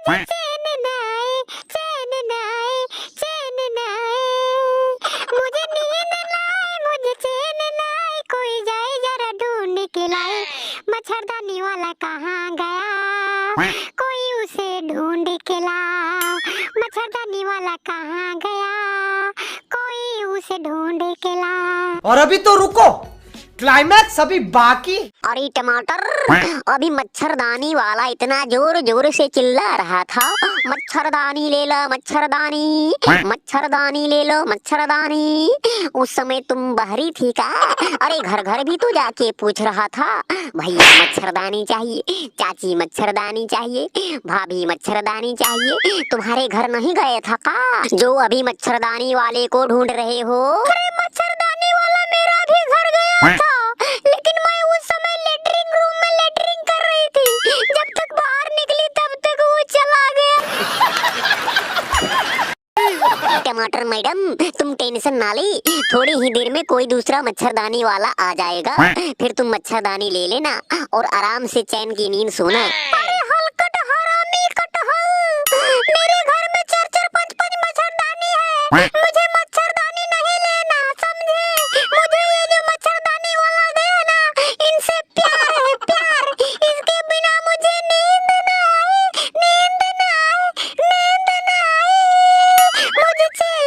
चैन न आए, चैन न आए, चैन न आए, मुझे नींद न आए, मुझे चैन न आए, कोई जाए जरा ढूंढ के लाए, मच्छरदानी वाला कहाँ गया, कोई उसे ढूंढ के ला, मच्छरदानी वाला कहाँ गया, कोई उसे ढूंढ के ला। और अभी तो रुको, क्लाइमैक्स अभी बाकी। अरे टमाटर, अभी मच्छरदानी वाला इतना जोर जोर से चिल्ला रहा था, मच्छरदानी ले लो मच्छरदानी, मच्छरदानी ले लो मच्छरदानी। उस समय तुम बहरी थी का? अरे घर घर भी तो जाके पूछ रहा था, भैया मच्छरदानी चाहिए, चाची मच्छरदानी चाहिए, भाभी मच्छरदानी चाहिए। तुम्हारे घर नहीं गए था का, जो अभी मच्छरदानी वाले को ढूंढ रहे हो? अरे मच्छरदानी वाला मेरा भी घर गया था, लेकिन मैं उस समय लेटरिंग रूम में लेटरिंग कर रही थी, जब तक बाहर निकली तब तक वो चला गया। टमाटर मैडम, तुम टेंशन ना ले, थोड़ी ही देर में कोई दूसरा मच्छरदानी वाला आ जाएगा, फिर तुम मच्छरदानी ले लेना और आराम से चैन की नींद सोना। अरे हलकट हरामी कटहल, मेरे घर में 4-4 5-5 मच्छरदानी है, मुझे मच्छरदानी नहीं लेना, समझे? मुझे ये जो मच्छरदानी वाला गया ना, इनसे प्यार है प्यार, इसके बिना मुझे नींद न आए, नींद न आए, नींद न आए, मुझे चैन